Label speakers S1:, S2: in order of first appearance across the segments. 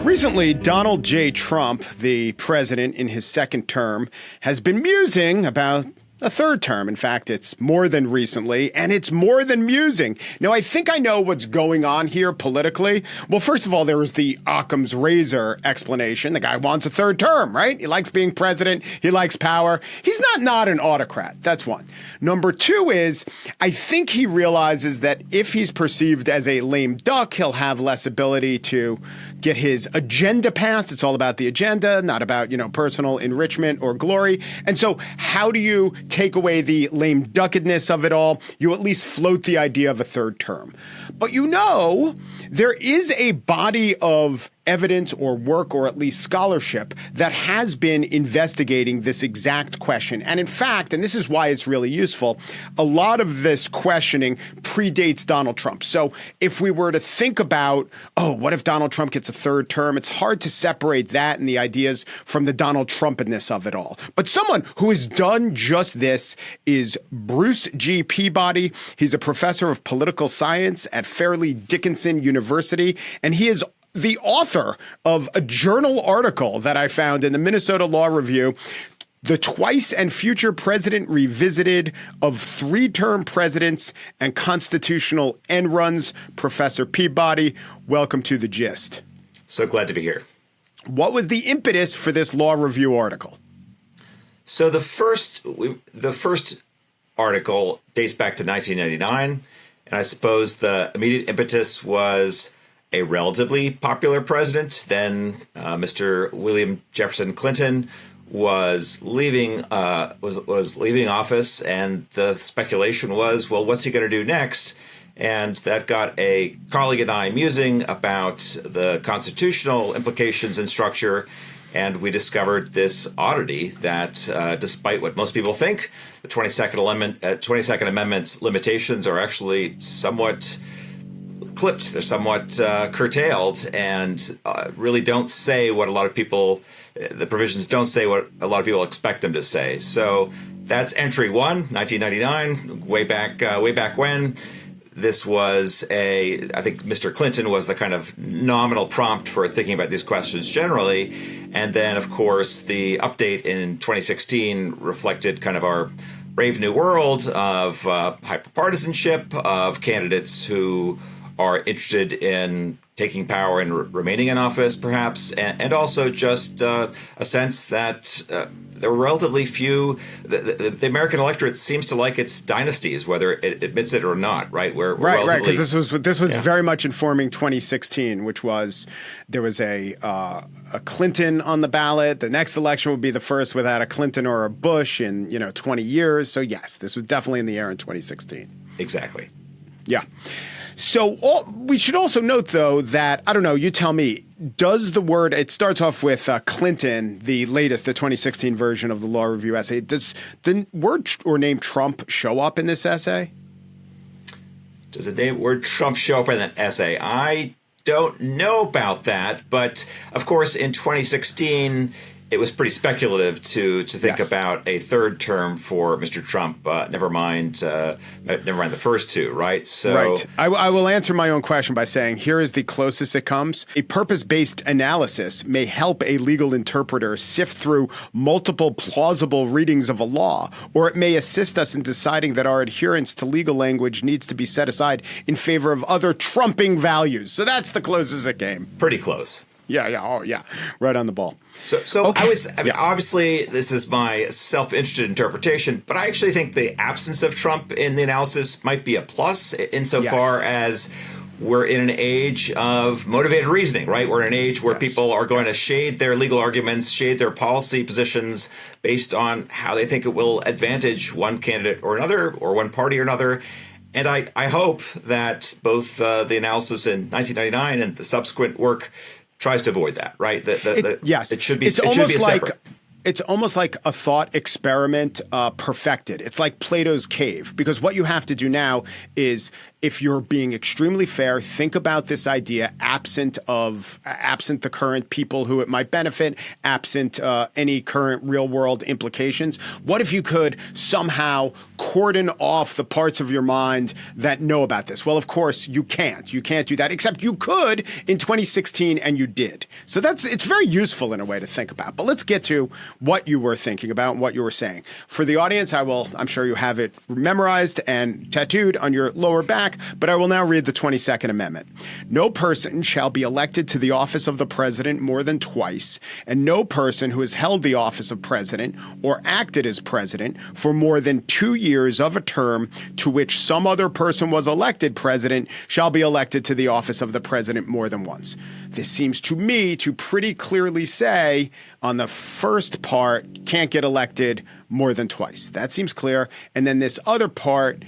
S1: Recently, Donald J. Trump, the president in his second term, has been musing about a third term. In fact, it's more than recently, and it's more than musing. Now, I think I know what's going on here politically. Well, first of all, there was the Occam's razor explanation. The guy wants a third term, right? He likes being president. He likes power. He's not an autocrat. That's one. Number two is, I think he realizes that if he's perceived as a lame duck, he'll have less ability to get his agenda passed. It's all about the agenda, not about, personal enrichment or glory. And so how do you take away the lame duckedness of it all? You at least float the idea of a third term. But there is a body of evidence or work or at least scholarship that has been investigating this exact question. And in fact, and this is why it's really useful, a lot of this questioning predates Donald Trump. So if we were to think about, what if Donald Trump gets a third term? It's hard to separate that and the ideas from the Donald Trumpness of it all. But someone who has done just this is Bruce G. Peabody. He's a professor of political science at Fairleigh Dickinson University, and he is the author of a journal article that I found in the Minnesota Law Review, The Twice and Future President Revisited of Three-Term Presidents and Constitutional End Runs. Professor Peabody, welcome to The Gist.
S2: So glad to be here.
S1: What was the impetus for this law review article?
S2: So the first article dates back to 1999, and I suppose the immediate impetus was a relatively popular president. Then Mr. William Jefferson Clinton was leaving office, and the speculation was, well, what's he going to do next? And that got a colleague and I musing about the constitutional implications and structure. And we discovered this oddity that despite what most people think, the 22nd Amendment's limitations are actually somewhat clipped. They're somewhat curtailed and really don't say what a lot of people, the provisions don't say what a lot of people expect them to say. So that's entry one, 1999, way back when. This was I think Mr. Clinton was the kind of nominal prompt for thinking about these questions generally. And then, of course, the update in 2016 reflected kind of our brave new world of hyperpartisanship, of candidates who are interested in taking power and remaining in office, perhaps, and also just a sense that there were relatively few. The American electorate seems to like its dynasties, whether it admits it or not. Right?
S1: Right. Because this was very much informing 2016, which was there was a Clinton on the ballot. The next election would be the first without a Clinton or a Bush in 20 years. So yes, this was definitely in the air in 2016.
S2: Exactly.
S1: Yeah. So we should also note, though, that, I don't know, you tell me, does the word, it starts off with Clinton, the 2016 version of the Law Review essay. Does the word or name Trump show up in this essay?
S2: Does the word Trump show up in that essay? I don't know about that. But, of course, in 2016, it was pretty speculative to think about a third term for Mr. Trump. Never mind the first two, right? So,
S1: right. I will answer my own question by saying here is the closest it comes. A purpose-based analysis may help a legal interpreter sift through multiple plausible readings of a law, or it may assist us in deciding that our adherence to legal language needs to be set aside in favor of other trumping values. So that's the closest it came.
S2: Pretty close.
S1: Yeah. Right on the ball.
S2: So
S1: okay.
S2: Obviously, this is my self-interested interpretation, but I actually think the absence of Trump in the analysis might be a plus insofar as we're in an age of motivated reasoning, right? We're in an age where people are going to shade their legal arguments, shade their policy positions based on how they think it will advantage one candidate or another, or one party or another. And I hope that both the analysis in 1999 and the subsequent work tries to avoid that, right? It should be separate.
S1: It's almost like a thought experiment perfected. It's like Plato's cave, because what you have to do now is if you're being extremely fair, think about this idea absent the current people who it might benefit, absent any current real world implications. What if you could somehow cordon off the parts of your mind that know about this? Well, of course, you can't. You can't do that, except you could in 2016, and you did. So it's very useful in a way to think about. But let's get to what you were thinking about and what you were saying. For the audience, I'm sure you have it memorized and tattooed on your lower back, but I will now read the 22nd Amendment. No person shall be elected to the office of the president more than twice, and no person who has held the office of president or acted as president for more than 2 years of a term to which some other person was elected president shall be elected to the office of the president more than once. This seems to me to pretty clearly say on the first part, can't get elected more than twice. That seems clear. And then this other part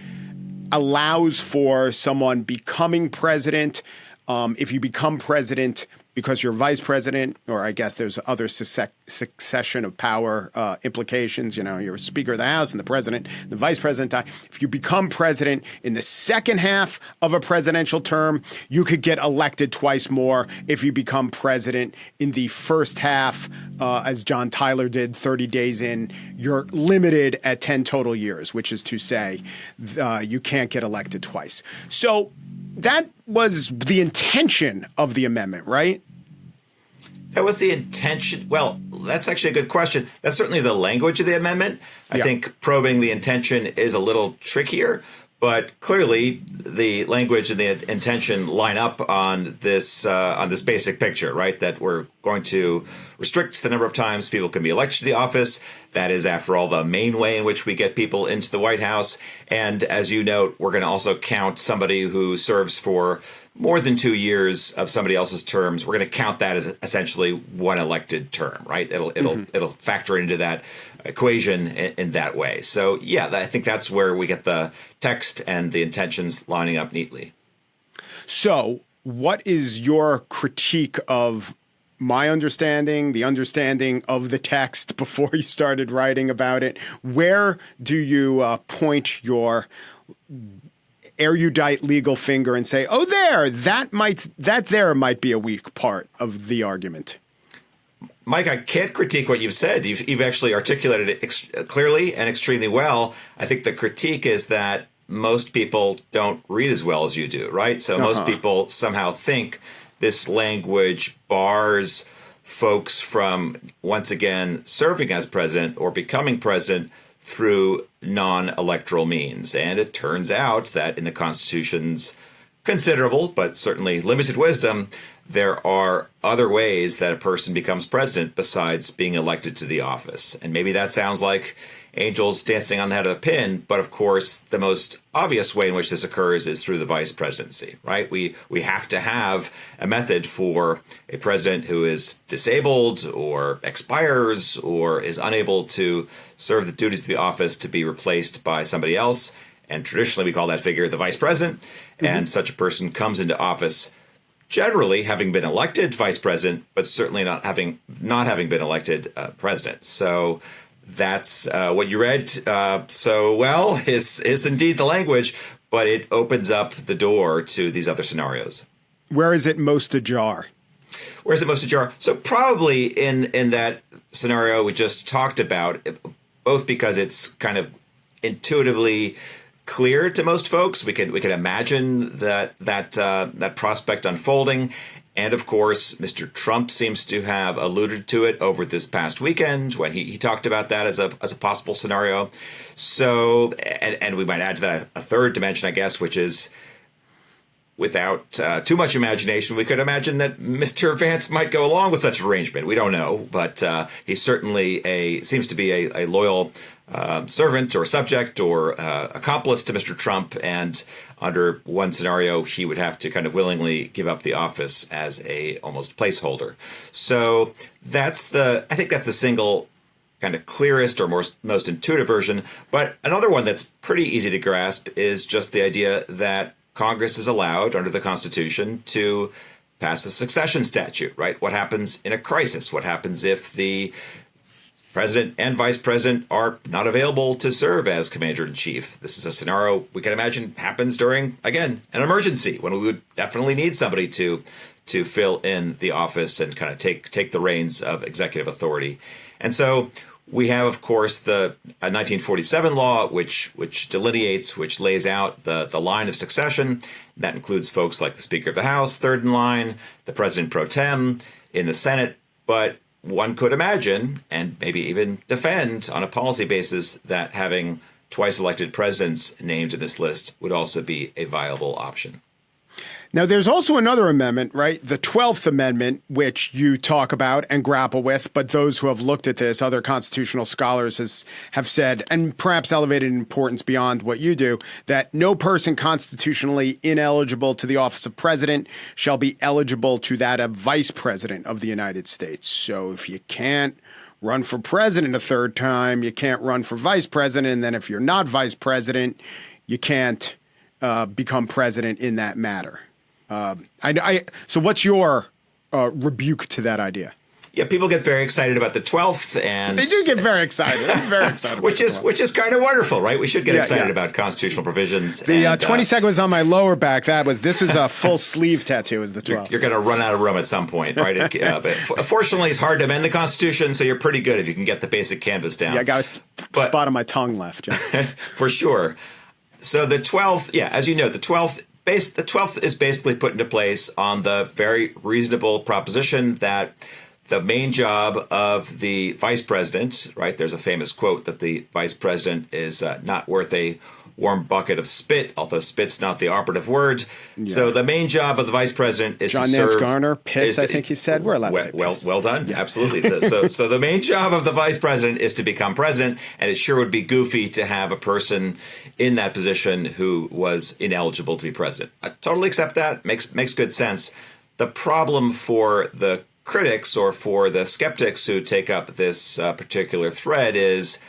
S1: allows for someone becoming president. If you become president because you're vice president, or I guess there's other succession of power implications. You know, you're Speaker of the House and the president, the vice president. If you become president in the second half of a presidential term, you could get elected twice more. If you become president in the first half, as John Tyler did 30 days in, you're limited at 10 total years, which is to say you can't get elected twice. So that was the intention of the amendment, right?
S2: That was the intention. Well, that's actually a good question. That's certainly the language of the amendment. I think probing the intention is a little trickier, but clearly the language and the intention line up on this basic picture, right? That we're going to restrict the number of times people can be elected to the office. That is, after all, the main way in which we get people into the White House. And as you note, we're going to also count somebody who serves for more than 2 years of somebody else's terms. We're going to count that as essentially one elected term, right? It'll factor into that equation in that way. So yeah, I think that's where we get the text and the intentions lining up neatly.
S1: So what is your critique of my understanding, the understanding of the text before you started writing about it? Where do you point your erudite legal finger and say, "Oh, that might be a weak part of the argument"?
S2: Mike, I can't critique what you've said. You've actually articulated it clearly and extremely well. I think the critique is that most people don't read as well as you do, right? So most people somehow think this language bars folks from, once again, serving as president or becoming president through non-electoral means. And it turns out that in the Constitution's considerable, but certainly limited wisdom, there are other ways that a person becomes president besides being elected to the office. And maybe that sounds like angels dancing on the head of a pin, but of course, the most obvious way in which this occurs is through the vice presidency, right? We have to have a method for a president who is disabled or expires or is unable to serve the duties of the office to be replaced by somebody else. And traditionally, we call that figure the vice president. Mm-hmm. And such a person comes into office generally having been elected vice president, but certainly not having been elected president. So that's what you read so well is indeed the language, but it opens up the door to these other scenarios.
S1: Where is it most ajar?
S2: Where is it most ajar? So probably in that scenario we just talked about, both because it's kind of intuitively clear to most folks. We can imagine that prospect unfolding. And of course, Mr. Trump seems to have alluded to it over this past weekend when he talked about that as a possible scenario. So, and we might add to that a third dimension, I guess, which is, without too much imagination, we could imagine that Mr. Vance might go along with such an arrangement. We don't know, but he certainly seems to be a loyal servant or subject or accomplice to Mr. Trump, and under one scenario, he would have to kind of willingly give up the office as a almost placeholder. So I think that's the single kind of clearest or most intuitive version. But another one that's pretty easy to grasp is just the idea that Congress is allowed under the Constitution to pass a succession statute, right? What happens in a crisis? What happens if the president and vice president are not available to serve as commander-in-chief. This is a scenario we can imagine happens during, again, an emergency when we would definitely need somebody to fill in the office and kind of take the reins of executive authority. And so we have, of course, the 1947 law, which delineates, which lays out the line of succession. That includes folks like the Speaker of the House, third in line, the President pro tem in the Senate. But one could imagine, and maybe even defend on a policy basis, that having twice elected presidents named in this list would also be a viable option.
S1: Now, there's also another amendment, right? The 12th Amendment, which you talk about and grapple with, but those who have looked at this, other constitutional scholars have said, and perhaps elevated in importance beyond what you do, that no person constitutionally ineligible to the office of president shall be eligible to that of vice president of the United States. So if you can't run for president a third time, you can't run for vice president, and then if you're not vice president, you can't become president in that matter. So what's your rebuke to that idea?
S2: Yeah, people get very excited about the 12th, and
S1: they do get very excited. I'm very excited,
S2: which is kind of wonderful, right? We should get excited about constitutional provisions.
S1: The 22nd was on my lower back. This is a full sleeve tattoo. Is the 12th?
S2: You're going to run out of room at some point, right? But fortunately, it's hard to amend the Constitution, so you're pretty good if you can get the basic canvas down.
S1: Yeah, I got a spot on my tongue left, John.
S2: For sure. So the 12th, as you know, the 12th is basically put into place on the very reasonable proposition that the main job of the vice president, right? There's a famous quote that the vice president is not worth a warm bucket of spit, although spit's not the operative word. Yeah. So the main job of the vice president is
S1: John
S2: to serve.
S1: Nance Garner, piss, I think he said. We're allowed to say piss.
S2: Well done. Yeah. Absolutely. So the main job of the vice president is to become president, and it sure would be goofy to have a person in that position who was ineligible to be president. I totally accept that. Makes good sense. The problem for the critics or for the skeptics who take up this particular thread is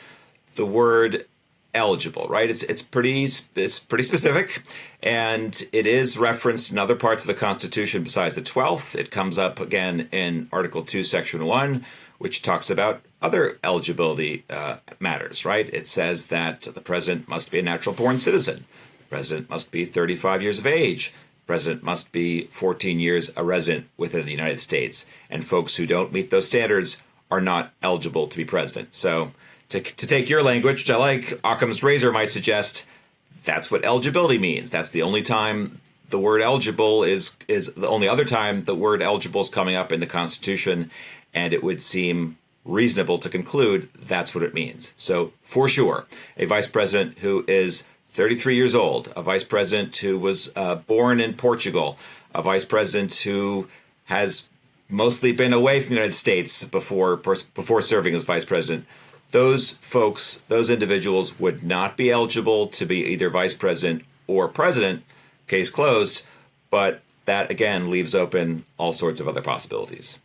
S2: the word eligible, right? It's pretty specific, and it is referenced in other parts of the Constitution besides the 12th. It comes up again in Article 2, Section 1, which talks about other eligibility matters, right? It says that the president must be a natural-born citizen. The president must be 35 years of age. The president must be 14 years a resident within the United States. And folks who don't meet those standards are not eligible to be president. So to take your language, which I like, Occam's razor might suggest that's what eligibility means. That's the only time the word eligible is the only other time the word eligible is coming up in the Constitution, and it would seem reasonable to conclude that's what it means. So for sure, a vice president who is 33 years old, a vice president who was born in Portugal, a vice president who has mostly been away from the United States before serving as vice president, those folks, those individuals would not be eligible to be either vice president or president, case closed, but that, again, leaves open all sorts of other possibilities.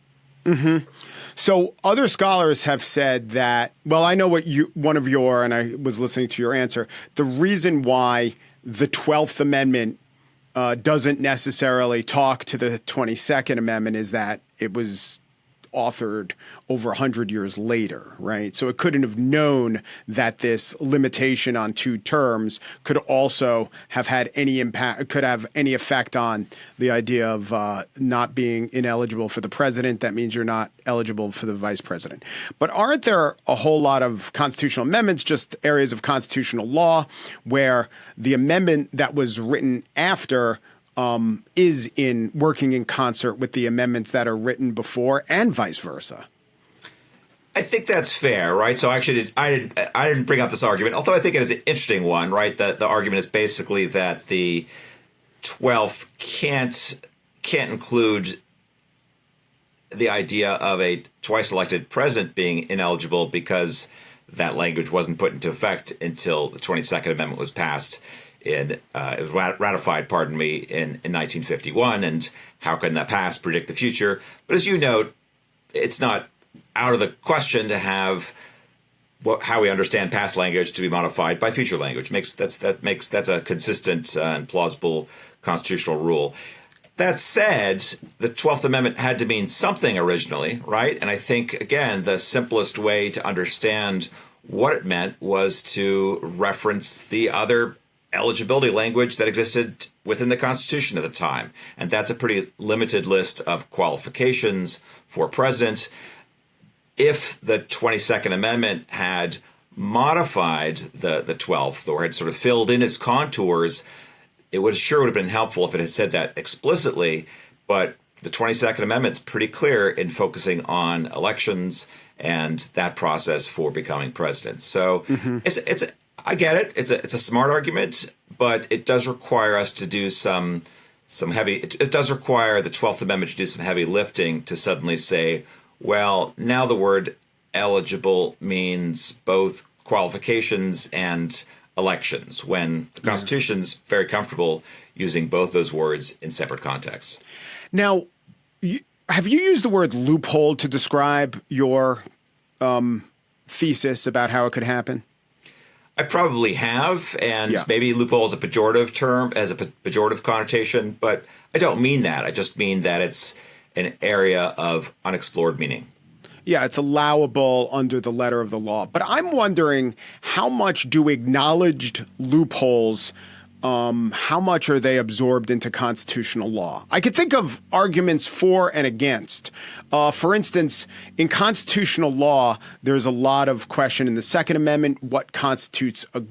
S1: Mm-hmm. So other scholars have said that, well, I know what and I was listening to your answer, the reason why the 12th Amendment doesn't necessarily talk to the 22nd Amendment is that it was authored over 100 years later, right? So it couldn't have known that this limitation on 2 terms could also have had any impact, could have any effect on the idea of not being ineligible for the president. That means you're not eligible for the vice president. But aren't there a whole lot of constitutional amendments, just areas of constitutional law, where the amendment that was written after is in working in concert with the amendments that are written before, and vice versa?
S2: I think that's fair, right? So actually, I didn't bring up this argument, although I think it is an interesting one, right? The argument is basically that the 12th can't include the idea of a twice elected president being ineligible because that language wasn't put into effect until the 22nd Amendment was passed. It was ratified, in 1951, and how can that past predict the future? But as you note, it's not out of the question to have how we understand past language to be modified by future language. That's a consistent and plausible constitutional rule. That said, the 12th Amendment had to mean something originally, right? And I think, again, the simplest way to understand what it meant was to reference the other eligibility language that existed within the Constitution at the time. And that's a pretty limited list of qualifications for president. If the 22nd Amendment had modified the 12th or had sort of filled in its contours, it would have been helpful if it had said that explicitly. But the 22nd Amendment's pretty clear in focusing on elections and that process for becoming president. So I get it. It's a smart argument, but it does require us to do some heavy. It does require the 12th Amendment to do some heavy lifting to suddenly say, well, now the word eligible means both qualifications and elections, when the Constitution's very comfortable using both those words in separate contexts.
S1: Now, have you used the word loophole to describe your thesis about how it could happen?
S2: I probably have, and maybe loophole is a pejorative term, has a pejorative connotation, but I don't mean that. I just mean that it's an area of unexplored meaning.
S1: Yeah, it's allowable under the letter of the law. But I'm wondering, how much do acknowledged loopholes, how much are they absorbed into constitutional law? I could think of arguments for and against. For instance, in constitutional law, there's a lot of question in the Second Amendment, what constitutes a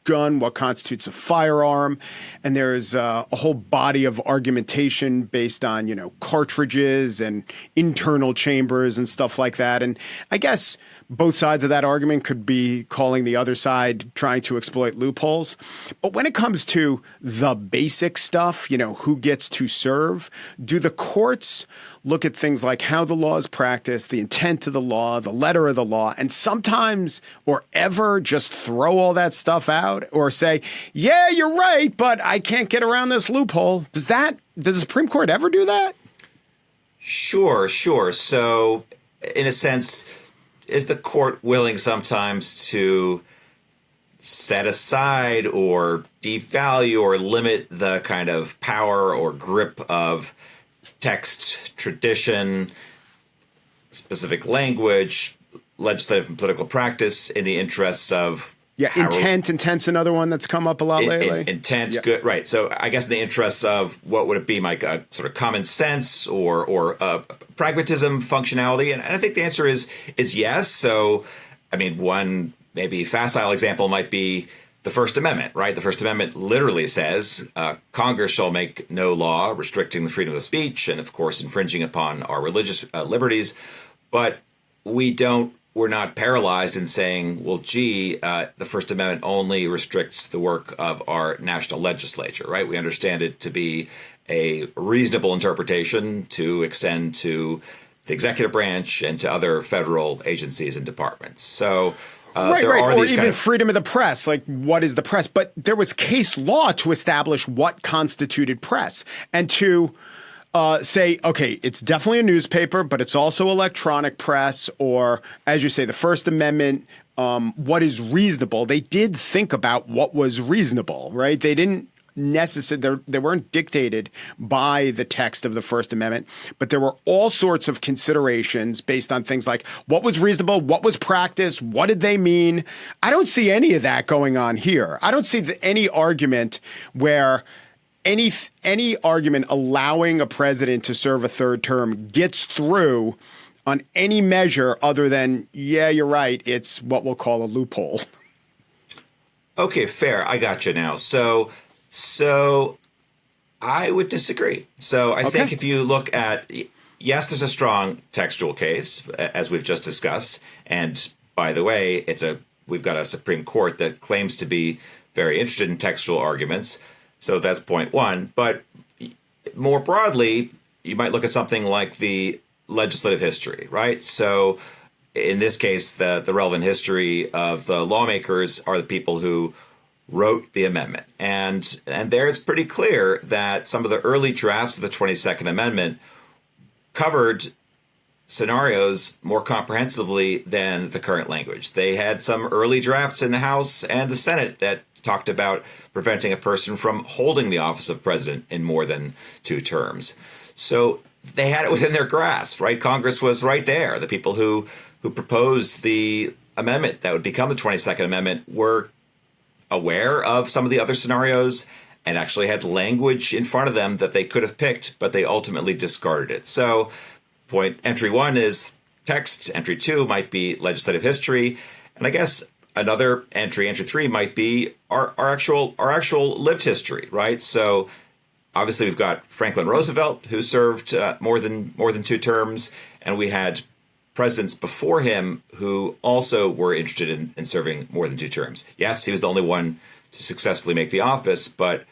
S1: gun, what constitutes a firearm, and there's a whole body of argumentation based on, cartridges and internal chambers and stuff like that. And I guess both sides of that argument could be calling the other side trying to exploit loopholes. But when it comes to the basic stuff, who gets to serve, do the courts look at things like how the law is practiced, the intent of the law, the letter of the law, and sometimes or ever just throw all that stuff out or say, yeah, you're right, but I can't get around this loophole? Does the Supreme Court ever do that?
S2: Sure. So in a sense, is the court willing sometimes to set aside or devalue or limit the kind of power or grip of text, tradition, specific language, legislative and political practice in the interests of
S1: Intent's another one that's come up a lot lately.
S2: Intent's good, right? So I guess in the interests of what would it be, like a sort of common sense or pragmatism functionality, and I think the answer is yes. So I mean, one maybe facile example might be the First Amendment, right? The First Amendment literally says Congress shall make no law restricting the freedom of speech and, of course, infringing upon our religious liberties, but we're not paralyzed in saying, well, the First Amendment only restricts the work of our national legislature, right? We understand it to be a reasonable interpretation to extend to the executive branch and to other federal agencies and departments. So
S1: right. Or even freedom of the press. Like, what is the press? But there was case law to establish what constituted press and to say, okay, it's definitely a newspaper, but it's also electronic press, or as you say, the First Amendment, what is reasonable. They did think about what was reasonable, right? They didn't they weren't dictated by the text of the First Amendment, but there were all sorts of considerations based on things like what was reasonable, what was practice, what did they mean? I don't see any of that going on here. I don't see any argument where any argument allowing a president to serve a third term gets through on any measure other than, yeah, you're right, it's what we'll call a loophole.
S2: Okay, fair. I got you now. So I would disagree. So I think if you look at, yes, there's a strong textual case, as we've just discussed. And by the way, we've got a Supreme Court that claims to be very interested in textual arguments. So that's point one. But more broadly, you might look at something like the legislative history, right? So in this case, the relevant history of the lawmakers are the people who wrote the amendment. And there it's pretty clear that some of the early drafts of the 22nd Amendment covered scenarios more comprehensively than the current language. They had some early drafts in the House and the Senate that talked about preventing a person from holding the office of president in more than 2 terms. So they had it within their grasp, right? Congress was right there. The people who proposed the amendment that would become the 22nd Amendment were aware of some of the other scenarios and actually had language in front of them that they could have picked, but they ultimately discarded it. So point entry 1 is text. Entry 2 might be legislative history. And I guess another entry 3, might be our actual lived history, right? So obviously we've got Franklin Roosevelt, who served more than 2 terms, and we had presidents before him who also were interested in serving more than 2 terms. Yes, he was the only one to successfully make the office, but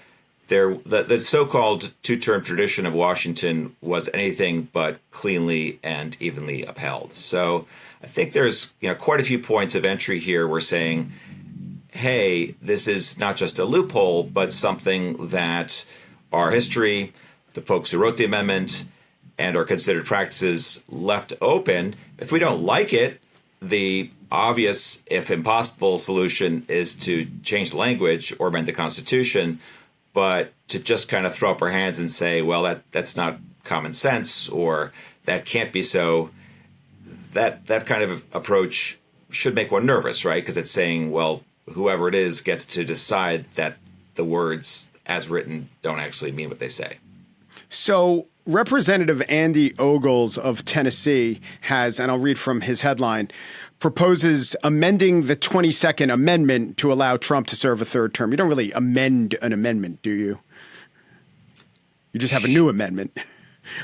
S2: the so-called 2-term tradition of Washington was anything but cleanly and evenly upheld. So I think there's quite a few points of entry here. We're saying, hey, this is not just a loophole, but something that our history, the folks who wrote the amendment, and our considered practices left open. If we don't like it, the obvious, if impossible, solution is to change the language or amend the Constitution. But to just kind of throw up our hands and say, well, that's not common sense, or that can't be so, that kind of approach should make one nervous, right? Because it's saying, well, whoever it is gets to decide that the words as written don't actually mean what they say.
S1: So Representative Andy Ogles of Tennessee has, and I'll read from his headline, proposes amending the 22nd Amendment to allow Trump to serve a 3rd term. You don't really amend an amendment, do you? You just have a new amendment.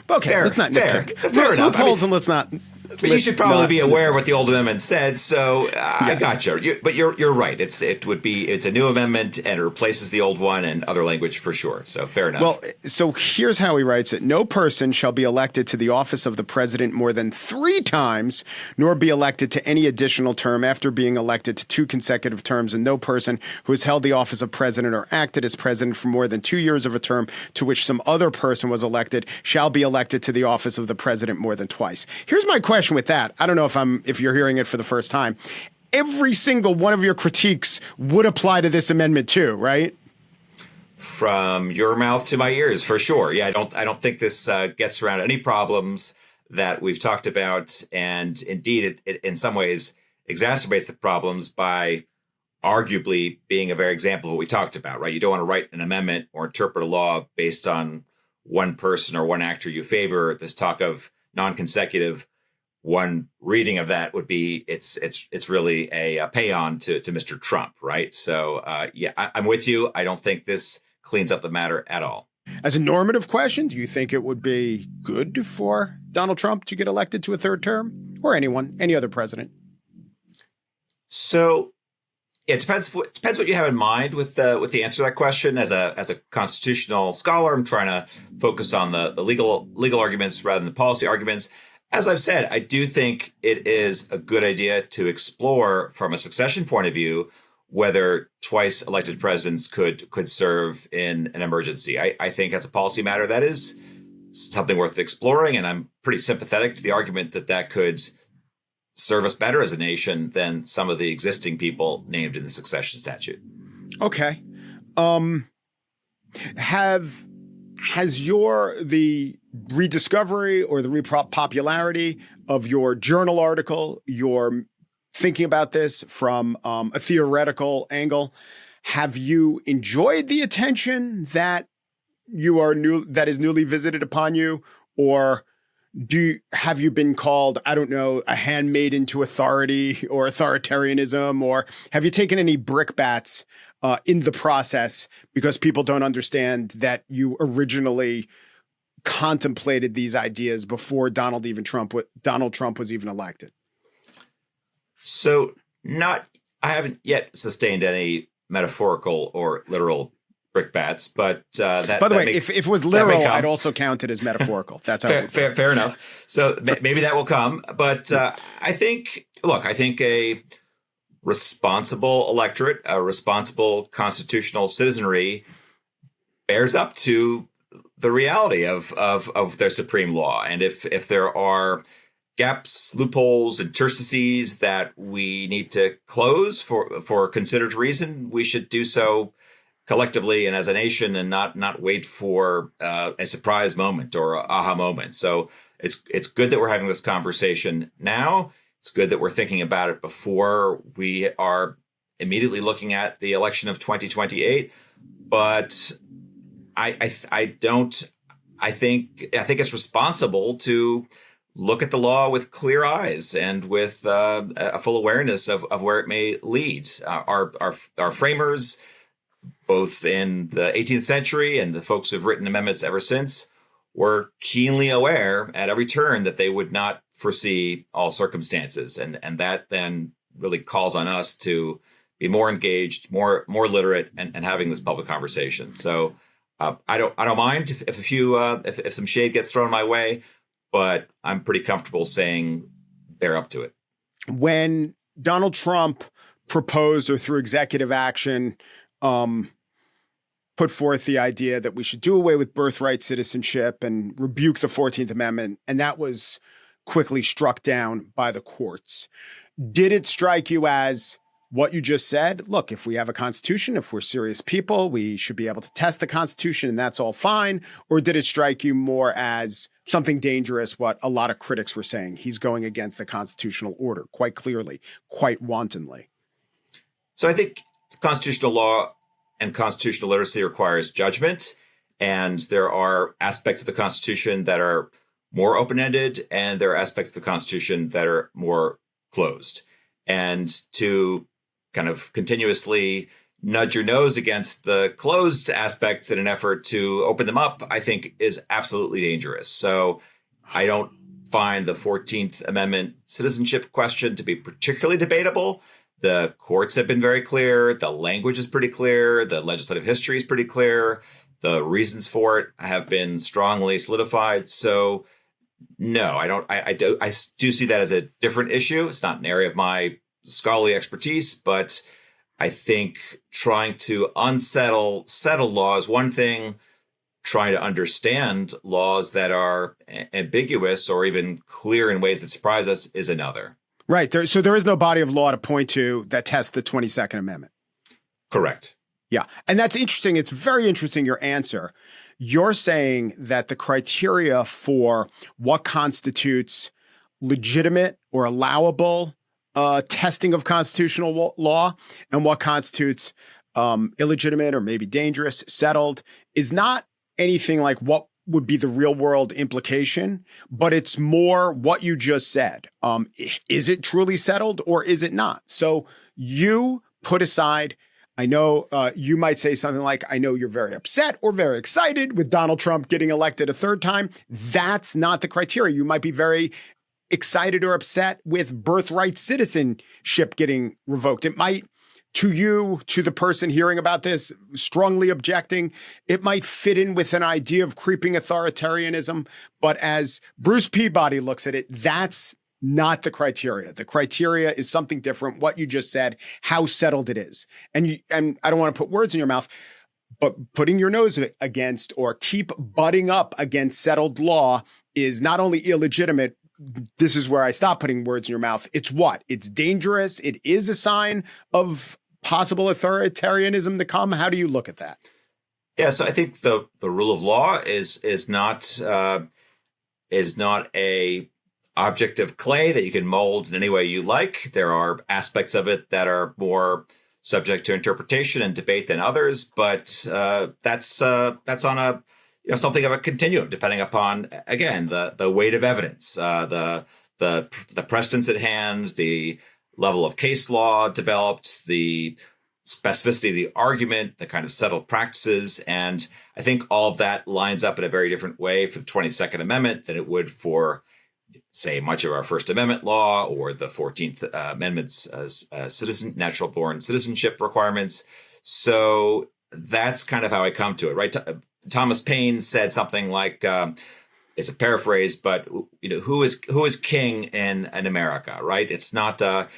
S1: But okay, let's not nitpick.
S2: Fair enough.
S1: Loopholes, and let's not.
S2: But you should probably be aware of what the old amendment said. So I got you. But you're right. It's a new amendment and it replaces the old one and other language for sure. So fair enough.
S1: Well, so here's how he writes it. No person shall be elected to the office of the president more than 3 times, nor be elected to any additional term after being elected to 2 consecutive terms. And no person who has held the office of president or acted as president for more than 2 years of a term to which some other person was elected shall be elected to the office of the president more than twice. Here's my question with that. I don't know if you're hearing it for the first time. Every single one of your critiques would apply to this amendment too, right?
S2: From your mouth to my ears, for sure. Yeah, I don't think this gets around any problems that we've talked about, and indeed, it in some ways exacerbates the problems by arguably being a very example of what we talked about, right? You don't want to write an amendment or interpret a law based on one person or one actor you favor. This talk of non-consecutive, one reading of that would be it's really a paean to Mr. Trump, right? So I'm with you. I don't think this cleans up the matter at all.
S1: As a normative question, do you think it would be good for Donald Trump to get elected to a 3rd term, or any other president?
S2: So it depends what you have in mind with the answer to that question. As a constitutional scholar, I'm trying to focus on the legal arguments rather than the policy arguments. As I've said, I do think it is a good idea to explore from a succession point of view whether twice elected presidents could serve in an emergency. I think as a policy matter, that is something worth exploring. And I'm pretty sympathetic to the argument that could serve us better as a nation than some of the existing people named in the succession statute.
S1: Okay. Has the rediscovery or the repopularity of your journal article, your thinking about this from a theoretical angle, have you enjoyed the attention that that is newly visited upon you, or have you been called, I don't know, a handmaiden to authority or authoritarianism, or have you taken any brickbats in the process because people don't understand that you originally contemplated these ideas before Donald Trump was even elected?
S2: So I haven't yet sustained any metaphorical or literal brickbats, but
S1: by the way, if it was literal, I'd also count it as metaphorical. That's how
S2: fair enough. So maybe that will come, but I think a responsible electorate, a responsible constitutional citizenry bears up to the reality of their supreme law. And if there are gaps, loopholes, interstices that we need to close for considered reason, we should do so collectively and as a nation, and not wait for a surprise moment or a aha moment. So it's good that we're having this conversation now. It's good that we're thinking about it before we are immediately looking at the election of 2028. But I think it's responsible to look at the law with clear eyes and with a full awareness of where it may lead. Our framers, both in the 18th century and the folks who've written amendments ever since, were keenly aware at every turn that they would not foresee all circumstances. And that then really calls on us to be more engaged, more literate, and having this public conversation. So I don't mind if some shade gets thrown my way, but I'm pretty comfortable saying they're up to it.
S1: When Donald Trump proposed or through executive action put forth the idea that we should do away with birthright citizenship and rebuke the 14th Amendment, and that was quickly struck down by the courts, did it strike you as what you just said? Look, if we have a constitution, if we're serious people, we should be able to test the constitution and that's all fine? Or did it strike you more as something dangerous, what a lot of critics were saying? He's going against the constitutional order quite clearly, quite wantonly.
S2: So I think constitutional law and constitutional literacy requires judgment. And there are aspects of the Constitution that are more open-ended, and there are aspects of the Constitution that are more closed. And to kind of continuously nudge your nose against the closed aspects in an effort to open them up, I think is absolutely dangerous. So I don't find the 14th Amendment citizenship question to be particularly debatable. The courts have been very clear. The language is pretty clear. The legislative history is pretty clear. The reasons for it have been strongly solidified. So no, I do see that as a different issue. It's not an area of my scholarly expertise, but I think trying to settle law is one thing. Trying to understand laws that are ambiguous or even clear in ways that surprise us is another.
S1: Right. So there is no body of law to point to that tests the 22nd Amendment.
S2: Correct.
S1: Yeah. And that's interesting. It's very interesting, your answer. You're saying that the criteria for what constitutes legitimate or allowable testing of constitutional law and what constitutes illegitimate or maybe dangerous, settled, is not anything like what would be the real world implication, but it's more what you just said. Is it truly settled or is it not? So you put aside, I know you might say something like, I know you're very upset or very excited with Donald Trump getting elected a third time. That's not the criteria. You might be very excited or upset with birthright citizenship getting revoked. It might, to you, to the person hearing about this, strongly objecting, it might fit in with an idea of creeping authoritarianism. But as Bruce Peabody looks at it, that's not the criteria. The criteria is something different. What you just said, how settled it is. And I don't want to put words in your mouth, but putting your nose against or keep butting up against settled law is not only illegitimate. This is where I stop putting words in your mouth. It's what? It's dangerous. It is a sign of possible authoritarianism to come. How do you look at that?
S2: Yeah, so I think the rule of law is not a object of clay that you can mold in any way you like. There are aspects of it that are more subject to interpretation and debate than others, but that's on a something of a continuum, depending upon, again, the weight of evidence, the precedents at hand, the level of case law developed, the specificity of the argument, the kind of settled practices. And I think all of that lines up in a very different way for the 22nd Amendment than it would for, say, much of our First Amendment law or the 14th Amendment's natural-born citizenship requirements. So that's kind of how I come to it, right? Thomas Paine said something like, it's a paraphrase, but who is king in America, right? It's not a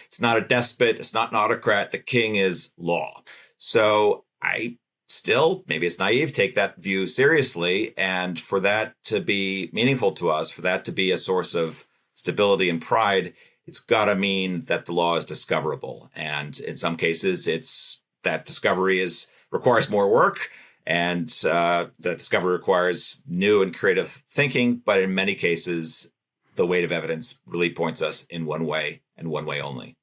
S2: despot, it's not an autocrat. The king is law. So I still, maybe it's naive, take that view seriously, and for that to be meaningful to us, for that to be a source of stability, and pride, it's got to mean that the law is discoverable. And in some cases, it's that discovery requires more work, and that discovery requires new and creative thinking. But in many cases, the weight of evidence really points us in one way and one way only.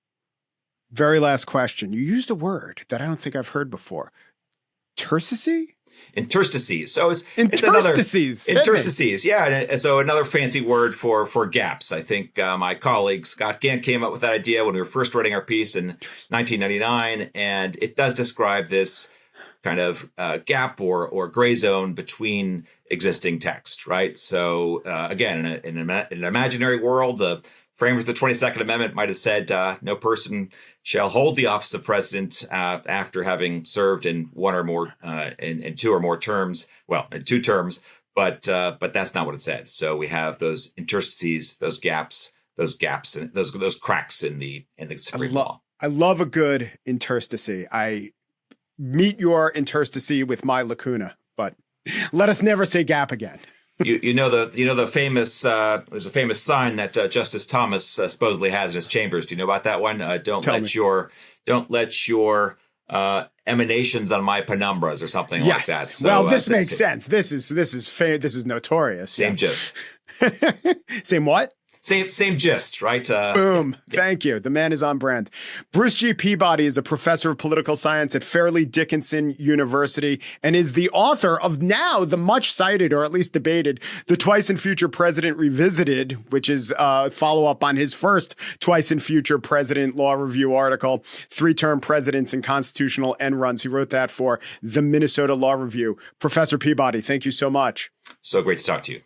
S1: Very last question. You used a word that I don't think I've heard before. Tertiary?
S2: Interstices. So it's
S1: interstices.
S2: Interstices. Yeah. And so another fancy word for gaps. I think my colleague Scott Gant came up with that idea when we were first writing our piece in 1999. And it does describe this kind of gap or gray zone between existing text, right? So again, in an imaginary world, the framers of the 22nd Amendment might have said no person shall hold the office of president after having served in one or more, in two or more terms. Well, in 2 terms, but that's not what it said. So we have those interstices, those gaps, and those cracks in the Supreme Law.
S1: I love a good interstice. I meet your interstice with my lacuna, but let us never say gap again.
S2: You know the famous there's a famous sign that Justice Thomas supposedly has in his chambers. Do you know about that one? Don't let your emanations on my penumbras or something like that. So,
S1: well, this makes sense. This is notorious.
S2: Same gist.
S1: Same what?
S2: Same gist, right?
S1: Boom. Thank you. The man is on brand. Bruce G. Peabody is a professor of political science at Fairleigh Dickinson University and is the author of now the much cited, or at least debated, The Twice in Future President Revisited, which is a follow-up on his first Twice in Future President Law Review article, 3-Term Presidents and Constitutional End Runs. He wrote that for the Minnesota Law Review. Professor Peabody, thank you so much.
S2: So great to talk to you.